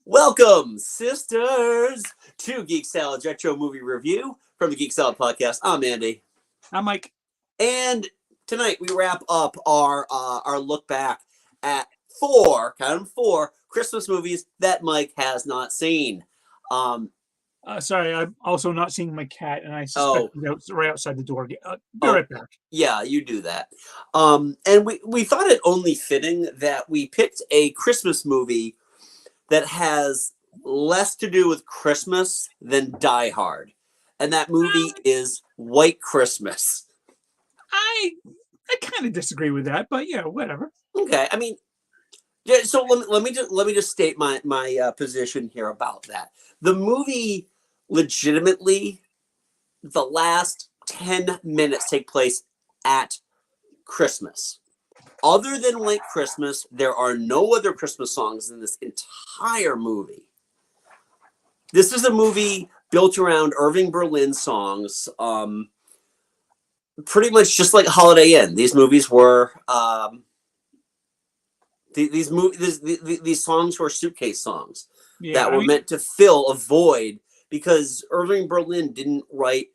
Welcome, sisters, to Geek Salad Retro Movie Review from the Geek Salad Podcast. I'm Andy, I'm Mike. and tonight we wrap up our look back at four Christmas movies that Mike has not seen. Sorry, I'm also not seeing my cat, and I Oh. suspect it's right outside the door. Be right back. Yeah, you do that. And we thought it only fitting that we picked a Christmas movie that has less to do with Christmas than Die Hard. And that movie is White Christmas. I kind of disagree with that, but yeah, whatever. Okay, I mean, yeah, so let me just state my position here about that. The movie legitimately, the last 10 minutes take place at Christmas. Other than White Christmas, there are no other Christmas songs in this entire movie. This is a movie built around Irving Berlin songs, pretty much just like Holiday Inn. These movies were these songs were suitcase songs that were meant to fill a void because Irving Berlin didn't write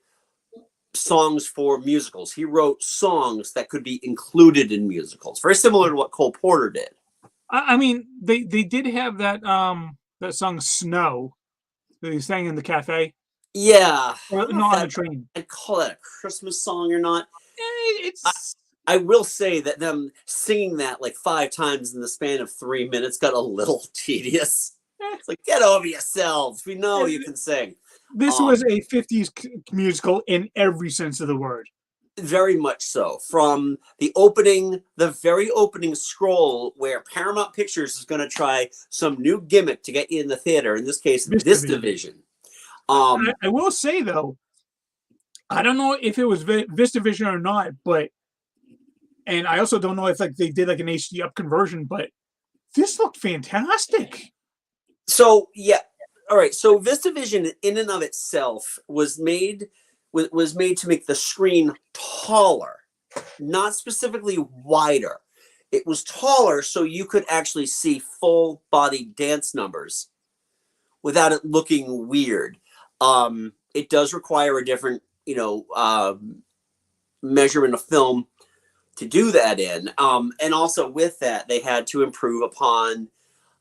songs for musicals. He wrote songs that could be included in musicals, very similar to what Cole Porter did. I mean, they did have that that song "Snow" that he sang in the cafe. Yeah, not on the train. I'd call that a Christmas song or not. It's. I will say that them singing that like 5 times in the span of 3 minutes got a little tedious. It's like, get over yourselves. We know you can sing. This was a 50s musical in every sense of the word. Very much so. From the very opening scroll where Paramount Pictures is going to try some new gimmick to get you in the theater. In this case, this division. I will say, though, I don't know if it was VistaVision or not, and I also don't know if they did like an HD up conversion, but this looked fantastic. So, yeah. All right. So VistaVision in and of itself was made to make the screen taller, not specifically wider. It was taller so you could actually see full body dance numbers without it looking weird. It does require a different, measurement of film to do that in. And also with that, they had to improve upon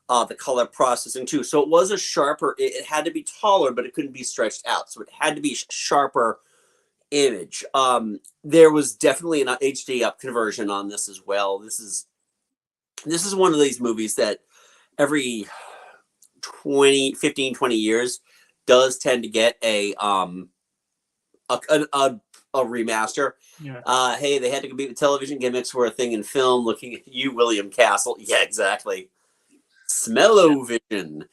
the color processing too. So it was it had to be taller, but it couldn't be stretched out. So it had to be a sharper image. There was definitely an HD up conversion on this as well. This is one of these movies that every 15, 20 years does tend to get a remaster. Yeah. Hey, they had to compete with television gimmicks were a thing in film. Looking at you, William Castle. Yeah, exactly. Smell-o-vision.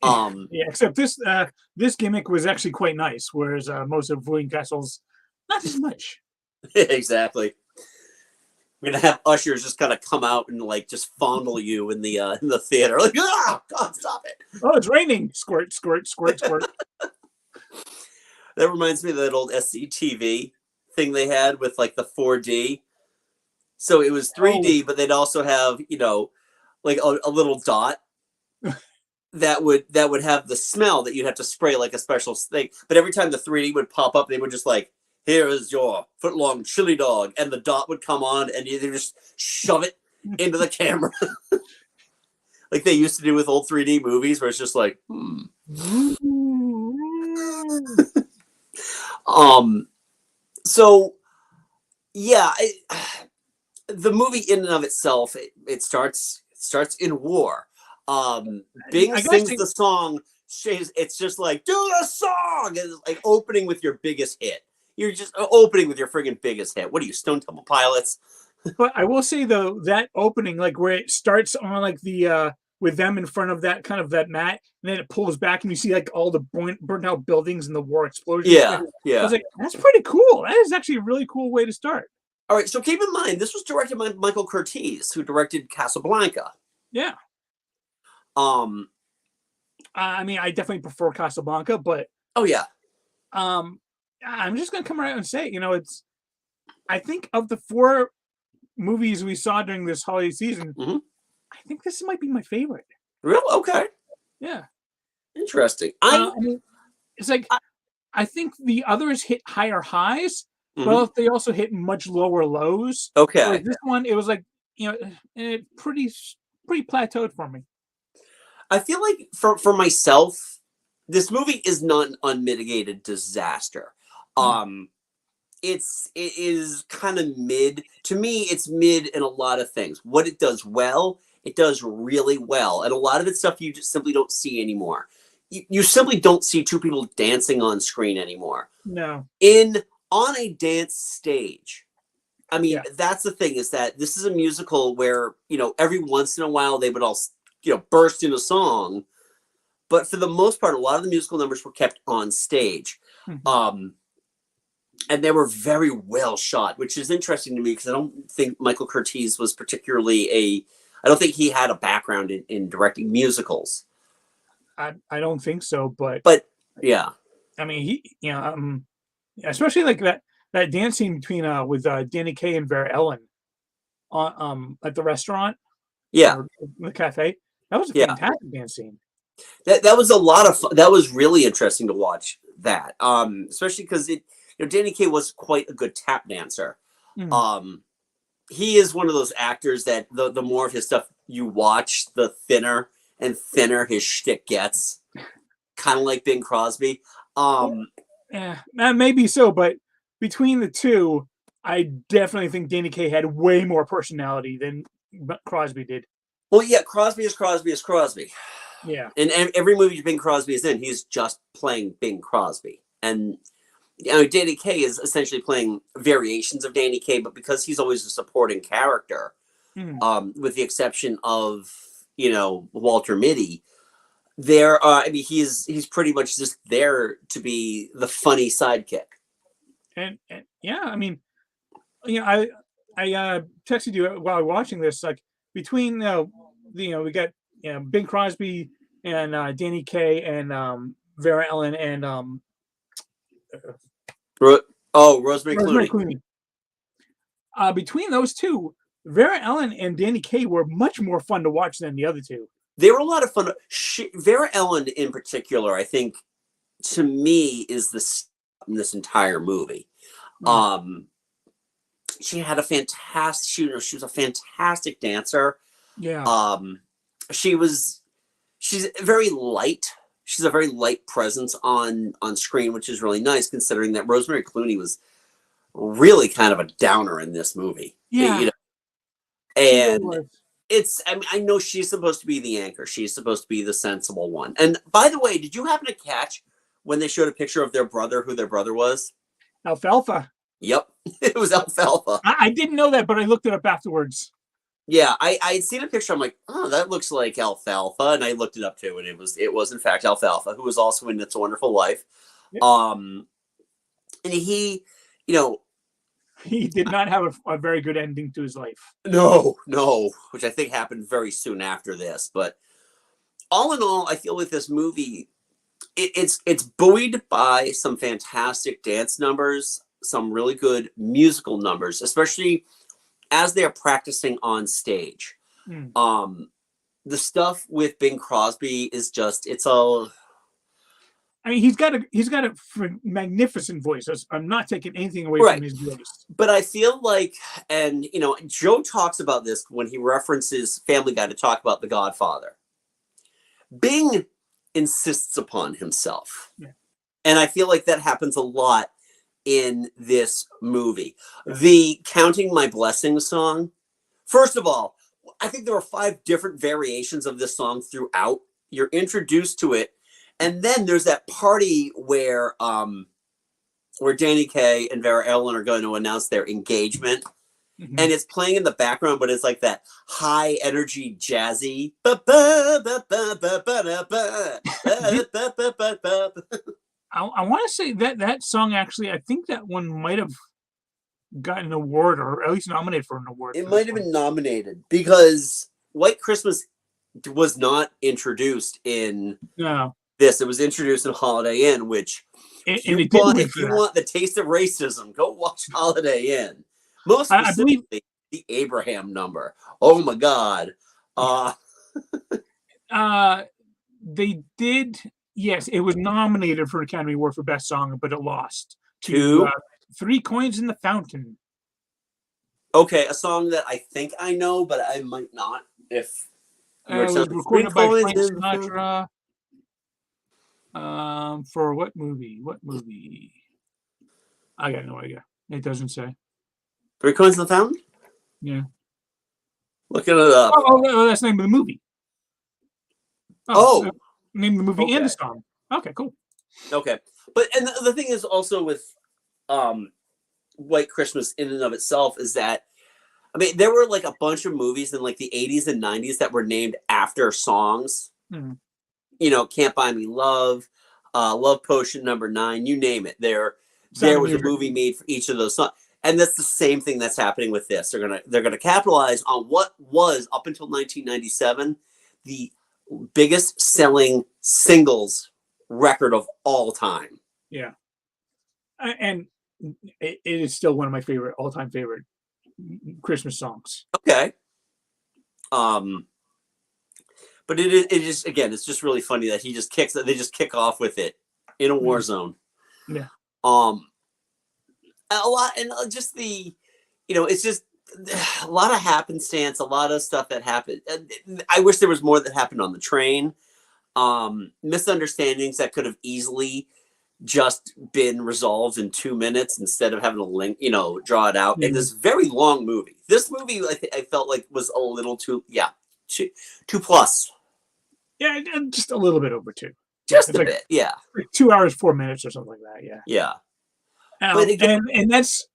Yeah, except this gimmick was actually quite nice, whereas most of William Castle's not as much. Exactly. We're gonna have ushers just kind of come out and just fondle you in the theater. Like, ah, God, stop it! Oh, it's raining! Squirt, squirt, squirt, squirt. That reminds me of that old SCTV thing they had with the 4D. So it was 3D, but they'd also have a little dot that would have the smell that you'd have to spray like a special thing. But every time the 3D would pop up, they would just here is your foot-long chili dog, and the dot would come on, and you just shove it into the camera, like they used to do with old 3D movies, where it's just So yeah, the movie in and of itself, it starts in war. Bing sings the song. It's just do the song. It's opening with your biggest hit. You're just opening with your friggin' biggest hit. What are you, Stone Temple Pilots? But I will say though, that opening, where it starts on the with them in front of that kind of that mat, and then it pulls back and you see all the burnt out buildings and the war explosions. Yeah. I was like, that's pretty cool. That is actually a really cool way to start. All right, so keep in mind, this was directed by Michael Curtiz, who directed Casablanca. Yeah. I mean, I definitely prefer Casablanca, but oh yeah. I'm just gonna come right out and say, I think of the 4 movies we saw during this holiday season, I think this might be my favorite. Real? Okay. Yeah. Interesting. I mean, it's like I think the others hit higher highs, but they also hit much lower lows. Okay. Whereas this one, it was like pretty plateaued for me. I feel like for myself, this movie is not an unmitigated disaster. It is kind of mid. To me, it's mid in a lot of things. What it does well, it does really well. And a lot of it's stuff you just simply don't see anymore. You simply don't see two people dancing on screen anymore. No. On a dance stage. I mean, that's the thing, is that this is a musical where, every once in a while they would all, burst into song. But for the most part, a lot of the musical numbers were kept on stage. And they were very well shot, which is interesting to me because I don't think Michael Curtiz was particularly I don't think he had a background in directing musicals. I don't think so, but yeah. I mean, he, especially like that dance scene between with Danny Kaye and Vera Ellen on at the restaurant, or the cafe. That was a fantastic dance scene. That was a lot of fun. That was really interesting to watch that, especially because Danny Kaye was quite a good tap dancer. He is one of those actors that the more of his stuff you watch, the thinner and thinner his shtick gets. Kind of like Bing Crosby. Maybe so, but between the two, I definitely think Danny Kaye had way more personality than Crosby did. Well, yeah, Crosby is Crosby. Yeah. In every movie Bing Crosby is in, he's just playing Bing Crosby. And Danny Kaye is essentially playing variations of Danny Kaye, but because he's always a supporting character, with the exception of, Walter Mitty, he's pretty much just there to be the funny sidekick. And yeah, I mean, I texted you while watching this, like between we got Bing Crosby and Danny Kaye and Vera Ellen and Rosemary Clooney. Between those two, Vera Ellen and Danny Kaye were much more fun to watch than the other two. They were a lot of fun. Vera Ellen, in particular, I think, to me, is in this entire movie. She had a fantastic. She was a fantastic dancer. Yeah. She's very light. She's a very light presence on screen, which is really nice, considering that Rosemary Clooney was really kind of a downer in this movie. Yeah. And I know she's supposed to be the anchor. She's supposed to be the sensible one. And by the way, did you happen to catch when they showed a picture of their brother, who their brother was? Alfalfa. Yep. It was Alfalfa. I didn't know that, but I looked it up afterwards. Yeah, I had seen a picture. I'm like, oh, that looks like Alfalfa. And I looked it up too. And it was in fact Alfalfa, who was also in It's a Wonderful Life. Yep. And he, he did not have a very good ending to his life. No, which I think happened very soon after this. But all in all, I feel like this movie, it's buoyed by some fantastic dance numbers, some really good musical numbers, especially as they're practicing on stage. The stuff with Bing Crosby is just, it's all. I mean, he's got a magnificent voice. I'm not taking anything away from his voice. But I feel like, and Joe talks about this when he references Family Guy to talk about The Godfather. Bing insists upon himself. Yeah. And I feel like that happens a lot in this movie. The Counting My Blessings song. First of all, I think there are 5 different variations of this song throughout. You're introduced to it. And then there's that party where Danny Kaye and Vera Ellen are going to announce their engagement. And it's playing in the background, but it's like that high energy jazzy. I want to say that song, actually, I think that one might have gotten an award, or at least nominated for an award. It might have been nominated because White Christmas was not introduced in this. It was introduced in Holiday Inn, which if you want the taste of racism, go watch Holiday Inn. Most specifically, I believe the Abraham number. Oh my God. They did, Yes, it was nominated for Academy Award for Best Song, but it lost to Two. Three Coins in the Fountain. Okay, a song that I think I know, but I might not. If you were It telling was me three recorded by coins Frank in the fountain. Sinatra. For what movie? What movie? I got no idea. It doesn't say. Three coins in the fountain. Yeah. Looking it up. That's the name of the movie. Oh, name of the movie and the okay. song. Okay, cool. Okay, but and the thing is also with White Christmas in and of itself is that I mean there were like a bunch of movies in like the 80s and 90s that were named after songs. Mhm. You know, Can't Buy Me Love, Love Potion Number 9, you name it. There Sound of was a Music. movie made for each of those songs. And that's the same thing that's happening with this. They're gonna capitalize on what was up until 1997 the biggest selling singles record of all time. Yeah. And it is still one of my favorite all-time favorite Christmas songs. Okay. But it is again, it's just really funny that they just kick off with it in a war zone. Yeah. A lot, and just it's just a lot of happenstance, a lot of stuff that happened. I wish there was more that happened on the train. Misunderstandings that could have easily just been resolved in 2 minutes instead of having to draw it out. In this very long movie. This movie, I felt like was a little too plus. Yeah, just a little bit over 2. Just a bit, yeah. Like 2 hours, 4 minutes or something like that, yeah. Yeah. But again, and that's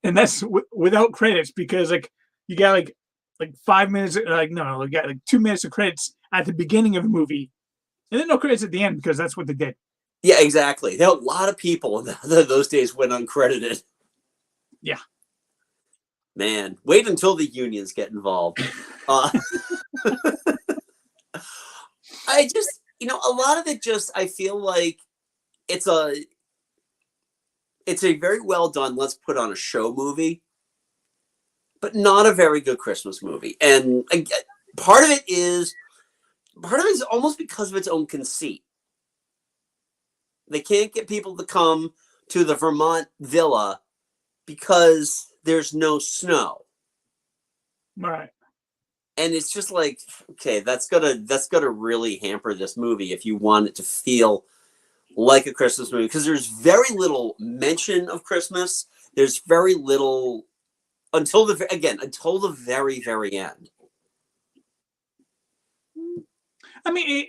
without credits because like you got like 5 minutes, you got like 2 minutes of credits at the beginning of the movie, and then no credits at the end because that's what they did. Yeah, exactly. There are a lot of people in those days went uncredited. Yeah. Man, wait until the unions get involved. I just, a lot of it just, I feel like it's a very well done, let's put on a show movie, but not a very good Christmas movie. And part of it is almost because of its own conceit. They can't get people to come to the Vermont villa because there's no snow. Right. And it's just like, okay, that's gonna really hamper this movie if you want it to feel like a Christmas movie, because there's very little mention of Christmas. There's very little until the very, very end. I mean,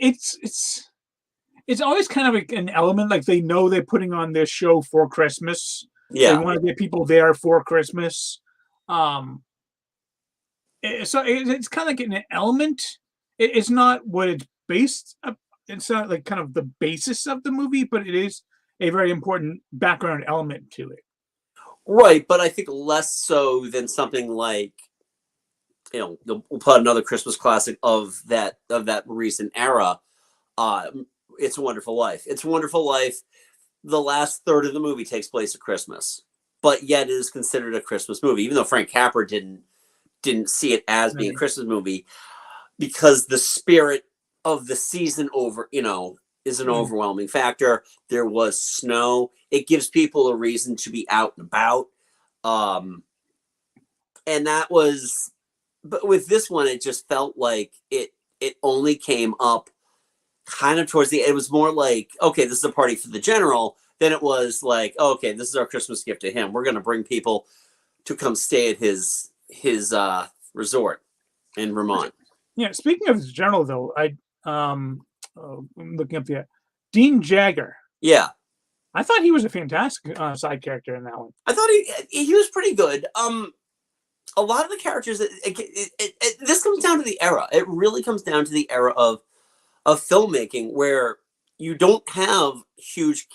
it's always kind of like an element, like they know they're putting on this show for Christmas. Yeah. They want to get people there for Christmas. So it's kind of like an element. It's not what it's based up. It's not like kind of the basis of the movie, but it is a very important background element to it. Right, but I think less so than something like, we'll put another Christmas classic of that recent era. It's a Wonderful Life. It's a Wonderful Life. The last third of the movie takes place at Christmas, but yet it is considered a Christmas movie, even though Frank Capra didn't see it as being a Christmas movie, because the spirit of the season is an overwhelming factor. There was snow. It gives people a reason to be out and about. And that was, but with this one, it just felt like it only came up kind of towards it was more like, okay, this is a party for the general. Then it was like, okay, this is our Christmas gift to him. We're going to bring people to come stay at his resort in Vermont. Yeah. Speaking of the general, though, I'm looking up the Dean Jagger. Yeah, I thought he was a fantastic side character in that one. I thought he was pretty good. A lot of the characters, this comes down to the era. It really comes down to the era of filmmaking where you don't have huge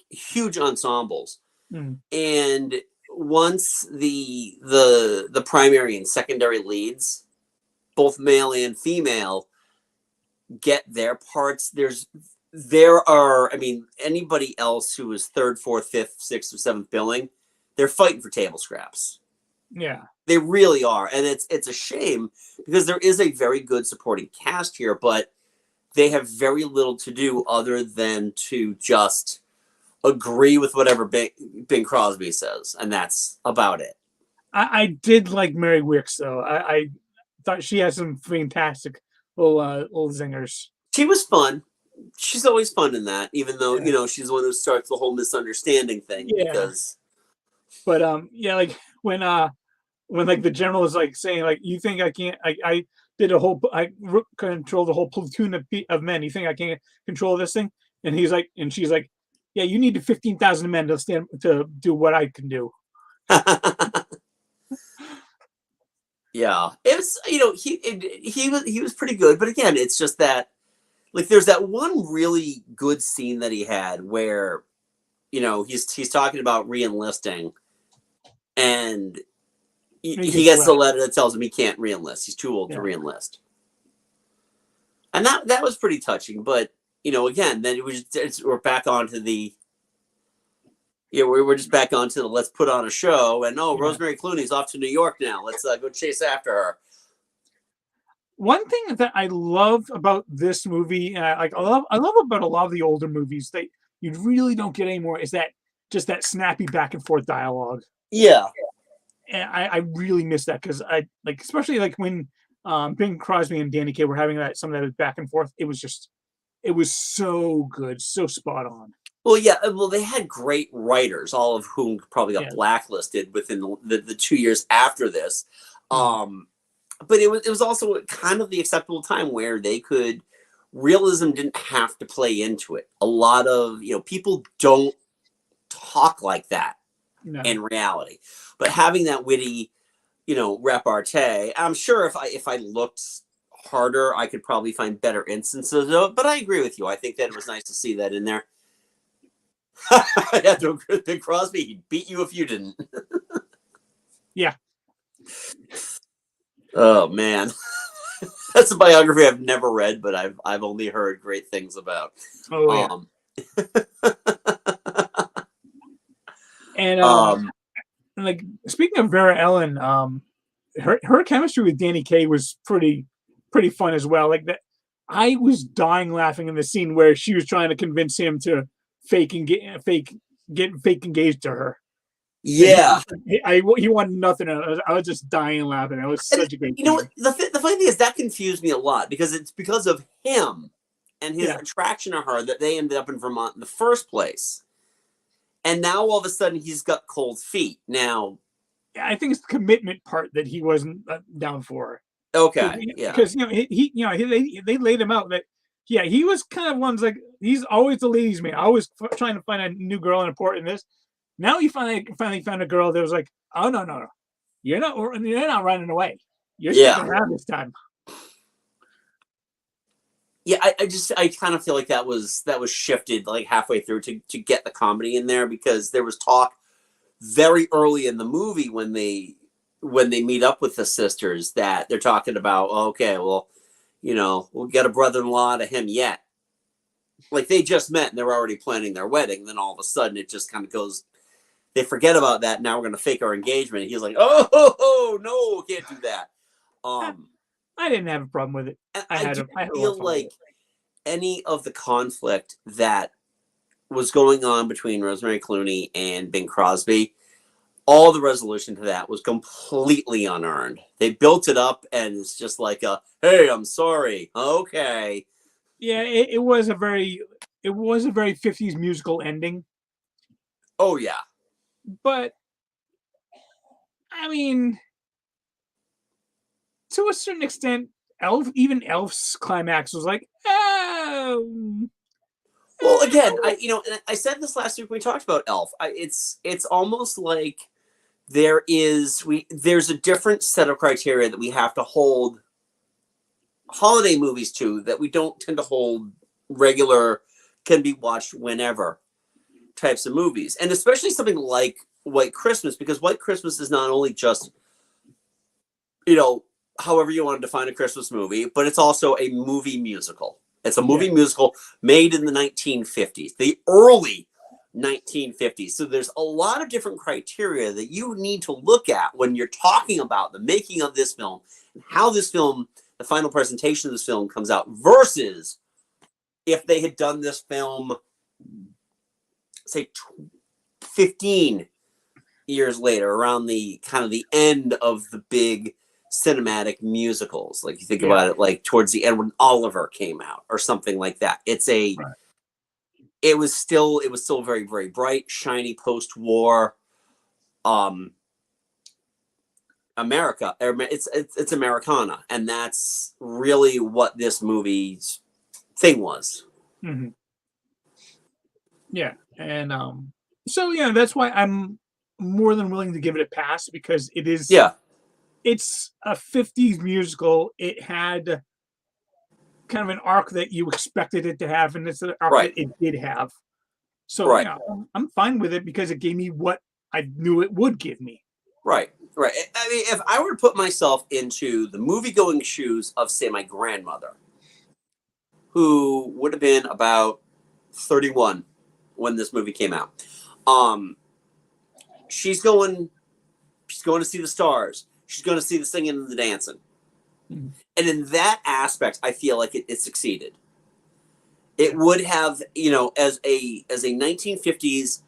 ensembles. And once the primary and secondary leads, both male and female, get their parts, anybody else who is third, fourth, fifth, sixth, or seventh billing, they're fighting for table scraps. Yeah, they really are, and it's a shame because there is a very good supporting cast here, but they have very little to do other than to just agree with whatever Bing Crosby says, and that's about it. I did like Mary Wicks though. I thought she had some fantastic little zingers. She was fun. She's always fun in that, even though Yeah. she's the one who starts the whole misunderstanding thing. Yeah. Because, but yeah, like when like the general is like saying like, you think I can't? I did control the whole platoon of men. You think I can't control this thing? And he's like, and she's like, yeah, you need 15,000 men to do what I can do. yeah, it's he was pretty good, but again, it's just that like there's that one really good scene that he had where he's talking about re-enlisting, and he gets the letter that tells him he can't re-enlist. He's too old to re-enlist, and that was pretty touching. But again, then we're back onto the we're just back onto the let's put on a show, and Rosemary Clooney's off to New York now. Let's go chase after her. One thing that I love about this movie, I love about a lot of the older movies that you really don't get anymore, is that just that snappy back and forth dialogue. Yeah, and I really miss that because I like, especially like when Bing Crosby and Danny Kaye were having some of that back and forth. It was so good, so spot on. Well, yeah. Well, they had great writers, all of whom probably got blacklisted within the 2 years after this. But it was also kind of the acceptable time where realism didn't have to play into it. A lot of people don't talk like that in reality, but having that witty, repartee. I'm sure if I looked harder, I could probably find better instances of it. But I agree with you. I think that it was nice to see that in there. I'd have to agree with Bing Crosby. He'd beat you if you didn't. Yeah. Oh man, that's a biography I've never read, but I've only heard great things about. Oh yeah. And like speaking of Vera Ellen, her chemistry with Danny Kaye was pretty fun as well. Like that, I was dying laughing in the scene where she was trying to convince him to fake engaged to her. Yeah, he wanted nothing. I was just dying laughing. It was such a great. You know what? The funny thing is that confused me a lot because it's because of him and his attraction to her that they ended up in Vermont in the first place. And now all of a sudden he's got cold feet. Now, I think it's the commitment part that he wasn't down for. Okay, because they laid him out that he was kind of one's like he's always the ladies' man, always trying to find a new girl and important this. Now he finally found a girl that was like, oh no, you're not running away. You're sticking around this time. Yeah, I kind of feel like that was shifted like halfway through to get the comedy in there because there was talk very early in the movie when they meet up with the sisters that they're talking about, okay, well, we'll get a brother-in-law to him yet. Like they just met and they're already planning their wedding. Then all of a sudden it just kind of goes, they forget about that. Now we're going to fake our engagement. And he's like, oh, no, can't do that. I didn't have a problem with it. I feel like any of the conflict that was going on between Rosemary Clooney and Bing Crosby, all the resolution to that was completely unearned. They built it up and it's just like hey, I'm sorry. Okay. Yeah, it was a very 50s musical ending. Oh yeah. But I mean, to a certain extent, Elf's climax was like, oh. Well, again, I said this last week when we talked about Elf. It's almost like there's a different set of criteria that we have to hold holiday movies to that we don't tend to hold regular, can be watched whenever types of movies, and especially something like White Christmas, because White Christmas is not only just however you want to define a Christmas movie, but it's also a movie musical. It's a movie musical made in the 1950s, the early 1950s. So there's a lot of different criteria that you need to look at when you're talking about the making of this film and how this film, the final presentation of this film comes out versus if they had done this film, say, 15 years later, around the kind of the end of the big cinematic musicals, like you think about it, like towards the end when Oliver came out or something like that. It was still very, very bright, shiny post-war America. It's Americana, and that's really what this movie's thing was. Mm-hmm. Yeah, and so yeah, that's why I'm more than willing to give it a pass, because it is. Yeah. It's a 50s musical. It had kind of an arc that you expected it to have, and it's an arc that it did have. So yeah, I'm fine with it because it gave me what I knew it would give me. Right. I mean, if I were to put myself into the movie-going shoes of, say, my grandmother, who would have been about 31 when this movie came out, she's going to see the stars. She's going to see the singing and the dancing. Mm-hmm. And in that aspect, I feel like it succeeded. It would have, as a 1950s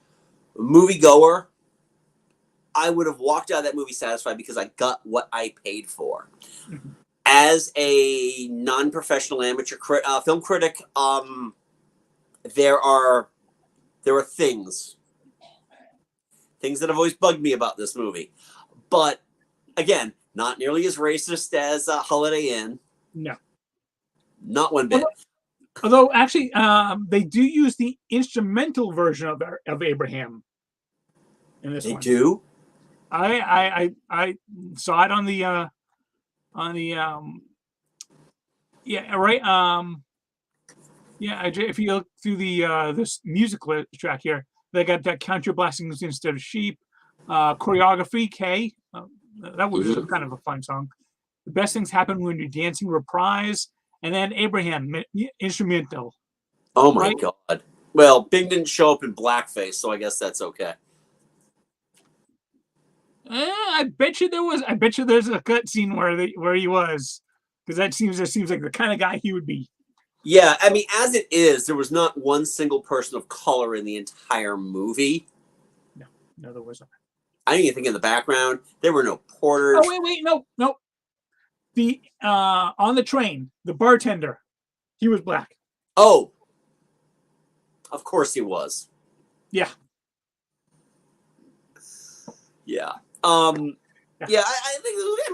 moviegoer, I would have walked out of that movie satisfied because I got what I paid for. Mm-hmm. As a non-professional amateur film critic, there are things that have always bugged me about this movie. But again, not nearly as racist as Holiday Inn. No, not one bit. Although actually, they do use the instrumental version of Abraham in this one. They do. I saw it on the yeah, right, yeah, if you look through the this music track here, they got that Count Your Blessings Instead of Sheep, choreography K, that was kind of a fun song. The Best Things Happen When You're Dancing, reprise, and then Abraham instrumental. Oh my God. Well, Bing didn't show up in blackface, so I guess that's okay. I bet you there's a cut scene where he was, because that seems like the kind of guy he would be. Yeah, I mean, as it is, there was not one single person of color in the entire movie. No, there wasn't. I didn't even think in the background there were no porters. Oh wait, no. The on the train, the bartender, he was black. Oh, of course he was. Yeah. Yeah. I think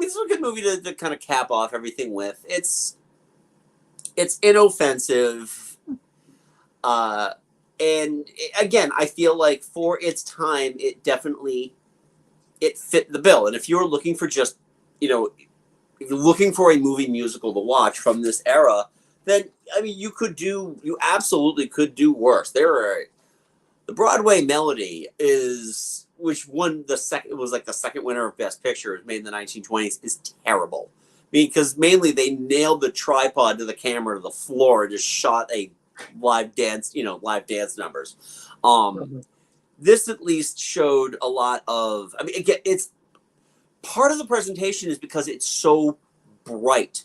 this is a good movie to kind of cap off everything with. It's inoffensive, and again, I feel like for its time, it fit the bill. And if you're looking for just, if you're looking for a movie musical to watch from this era, then I mean, you absolutely could do worse. The Broadway Melody which won the second winner of Best Picture, was made in the 1920s, is terrible. Because mainly they nailed the tripod to the camera to the floor and just shot a live dance numbers. This at least showed a lot of, I mean, again, it's part of the presentation is because it's so bright.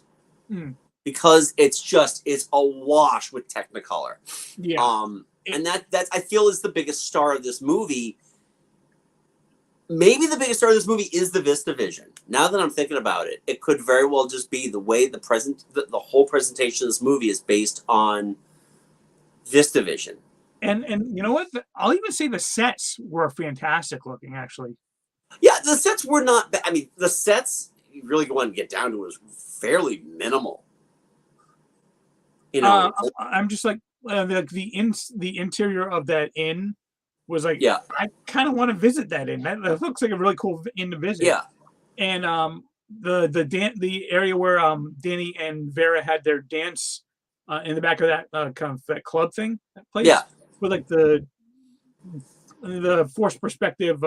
Because it's awash with Technicolor. Yeah. And that's I feel is the biggest star of this movie. Maybe the biggest star of this movie is the VistaVision. Now that I'm thinking about it, it could very well just be the way the whole presentation of this movie is based on VistaVision. And you know what? I'll even say the sets were fantastic looking, actually. Yeah, the sets were not bad. I mean, the sets you really want to get down to was fairly minimal. I'm just like the interior of that inn was like, yeah, I kind of want to visit that inn. That looks like a really cool inn to visit. Yeah. And the area where Danny and Vera had their dance in the back of that kind of that club thing, that place. Yeah. With like the forced perspective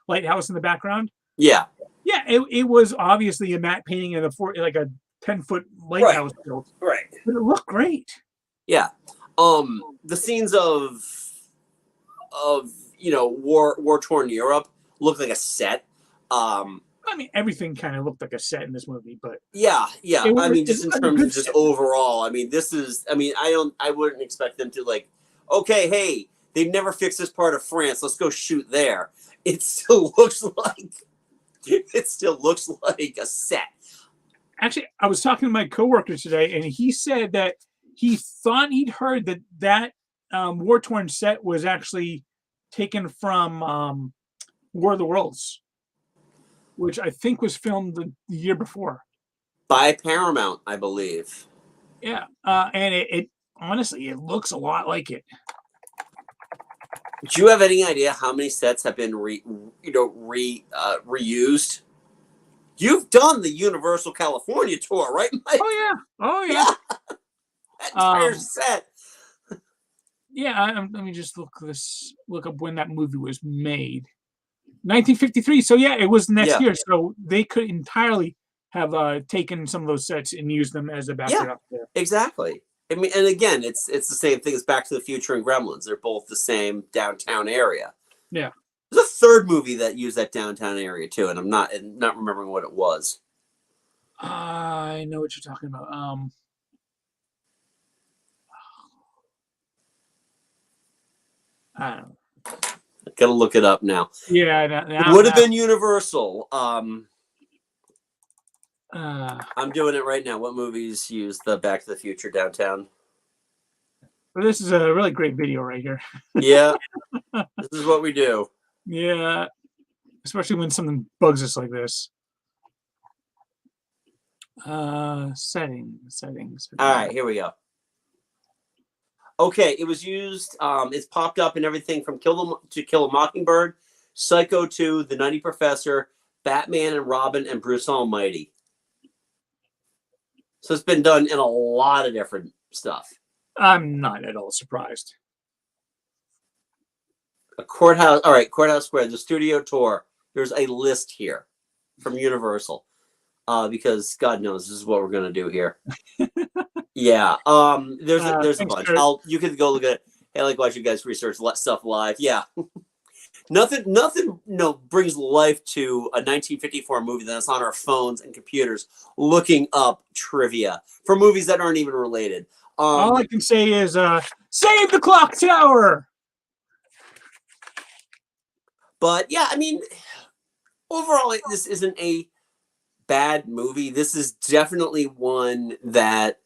lighthouse in the background. Yeah. Yeah, it was obviously a matte painting of like a 10-foot lighthouse built. Right. But it looked great. Yeah. The scenes of war-torn Europe look like a set. I mean, everything kind of looked like a set in this movie, but Yeah, yeah. it was, I mean, it just in was a terms good of just set. overall, I mean, this is. I mean, I wouldn't expect them to like. Okay, hey, they've never fixed this part of France. Let's go shoot there. It still looks like. It still looks like a set. Actually, I was talking to my coworker today, and he said that he thought he'd heard that war torn set was actually taken from War of the Worlds, which I think was filmed the year before. By Paramount, I believe. Yeah, and it honestly it looks a lot like it. Do you have any idea how many sets have been reused? You've done the Universal California tour, right, Mike? Oh yeah, oh yeah. Yeah, that entire set. Yeah, let me just look up when that movie was made. 1953. So yeah, it was next Yeah. year. So they could entirely have taken some of those sets and used them as a backdrop there. Exactly. I mean, and again, it's the same thing as Back to the Future and Gremlins. They're both the same downtown area. Yeah. There's a third movie that used that downtown area too, and I'm not remembering what it was. I know what you're talking about. I don't know. I gotta look it up now. Yeah, It would have been Universal. uh, I'm doing it right now. What movies use the Back to the Future downtown? Well, this is a really great video right here. Yeah, this is what we do. Yeah, especially when something bugs us like this. Settings. All right, here we go. Okay, it was used. It's popped up in everything from Kill a Mockingbird, Psycho 2, The Nutty Professor, Batman and Robin, and Bruce Almighty. So it's been done in a lot of different stuff. I'm not at all surprised. A courthouse. All right, Courthouse Square, the studio tour. There's a list here from Universal. Because God knows this is what we're gonna do here. Yeah. There's a bunch. You can go look at it. Hey, I like watching you guys research stuff live. Yeah. nothing brings life to a 1954 movie that's on our phones and computers looking up trivia for movies that aren't even related. All I can say is save the clock tower. But yeah, I mean, overall, this isn't a bad movie. This is definitely one that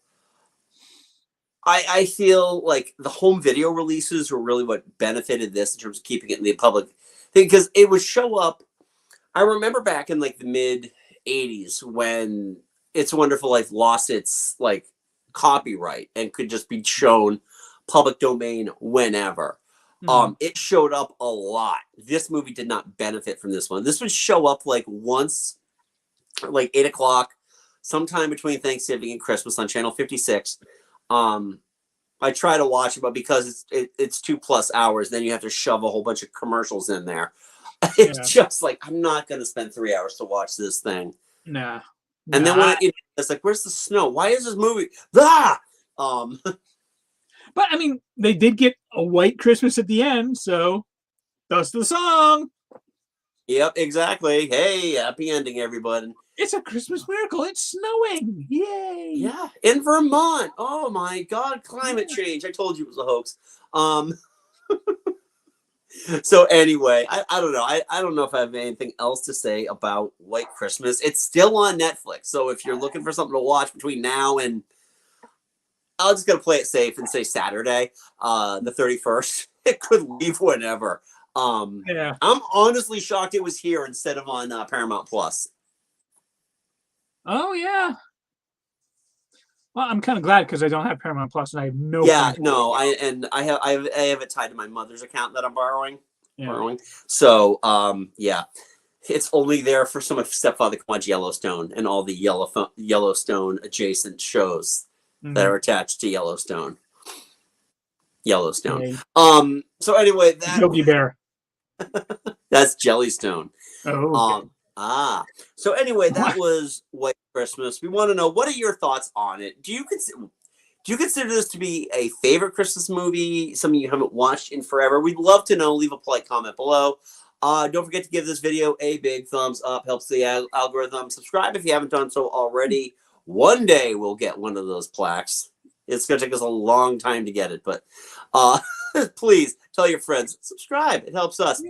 I feel like the home video releases were really what benefited this in terms of keeping it in the public thing, because it would show up. I remember back in like the mid 80s when It's a Wonderful Life lost its like copyright and could just be shown public domain whenever. It showed up a lot. This movie did not benefit from this one. This would show up like once, like 8 o'clock, sometime between Thanksgiving and Christmas on channel 56. I try to watch it, but because it's 2+ hours, then you have to shove a whole bunch of commercials in there. It's just like, I'm not going to spend 3 hours to watch this thing. Nah. And then when it's like, where's the snow? Why is this movie? Ah! But I mean, they did get a white Christmas at the end, so that's the song. Yep, exactly. Hey, happy ending, everybody. It's a Christmas miracle. It's snowing. Yay. Yeah, in Vermont. Oh my God, climate change. I told you it was a hoax. So anyway, I don't know. I don't know if I have anything else to say about White Christmas. It's still on Netflix. So if you're looking for something to watch between now and, I'm just going to play it safe and say Saturday, the 31st. It could leave whenever. I'm honestly shocked it was here instead of on Paramount Plus. Oh yeah. Well, I'm kind of glad because I don't have Paramount Plus and I have no. Yeah, no, I have it tied to my mother's account that I'm borrowing. So yeah, it's only there for some of Stepfather can watch Yellowstone and all the Yellowstone adjacent shows that are attached to Yellowstone. Okay. So anyway, that Yogi Bear. That's Jellystone. Oh. Okay. So anyway, that was White Christmas. We want to know, what are your thoughts on it? Do you consider this to be a favorite Christmas movie? Something you haven't watched in forever? We'd love to know. Leave a polite comment below. Don't forget to give this video a big thumbs up. Helps the algorithm. Subscribe if you haven't done so already. One day we'll get one of those plaques. It's going to take us a long time to get it, but please tell your friends. Subscribe. It helps us.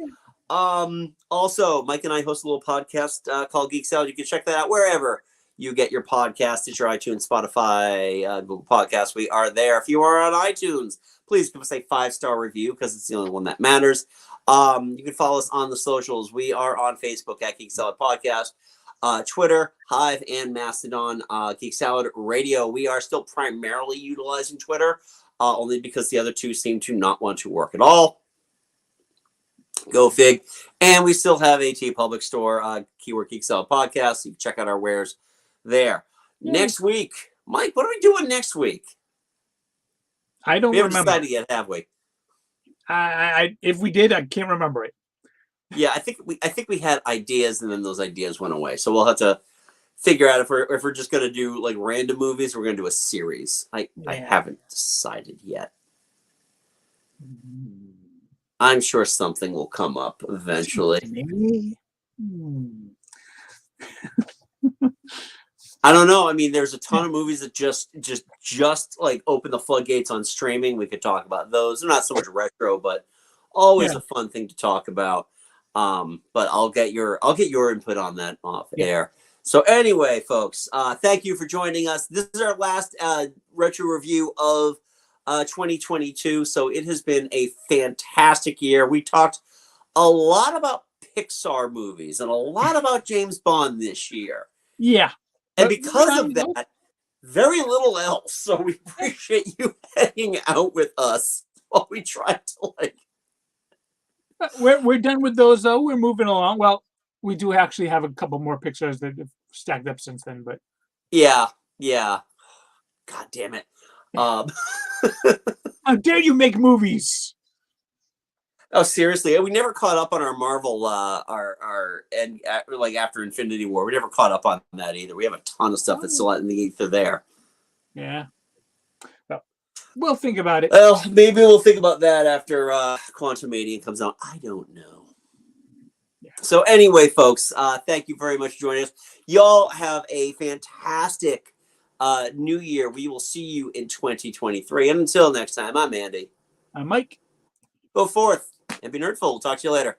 Also, Mike and I host a little podcast called Geek Salad. You can check that out wherever you get your podcasts. It's your iTunes, Spotify, Google Podcasts. We are there. If you are on iTunes, please give us a 5-star review because it's the only one that matters. You can follow us on the socials. We are on Facebook at Geek Salad Podcast. Twitter, Hive, and Mastodon, Geek Salad Radio. We are still primarily utilizing Twitter, only because the other two seem to not want to work at all. Go fig. And we still have a TeePublic store, keyword Geek Salad Podcast. You can check out our wares there. Next week, Mike, what are we doing next week? I don't remember. We haven't decided yet, have we? If we did, I can't remember it. Yeah, I think we had ideas, and then those ideas went away. So we'll have to figure out if we're just gonna do like random movies, or we're gonna do a series. I haven't decided yet. I'm sure something will come up eventually. I don't know. I mean, there's a ton of movies that just like open the floodgates on streaming. We could talk about those. They're not so much retro, but always a fun thing to talk about. But I'll get your input on that off air. So anyway, folks, thank you for joining us. This is our last retro review of 2022. So it has been a fantastic year. We talked a lot about Pixar movies and a lot about James Bond this year. Yeah. And because of that, very little else. So we appreciate you hanging out with us while we try to like. We're done with those though. We're moving along. Well, we do actually have a couple more Pixars that have stacked up since then, but yeah. God damn it. How dare you make movies? Oh, seriously? We never caught up on our Marvel, and like after Infinity War. We never caught up on that either. We have a ton of stuff that's still in the ether there. Yeah. Well, we'll think about it. Well, maybe we'll think about that after Quantumania comes out. I don't know. Yeah. So anyway, folks, thank you very much for joining us. Y'all have a fantastic new year. We will see you in 2023. And until next time, I'm Andy. I'm Mike. Go forth and be nerdful. We'll talk to you later.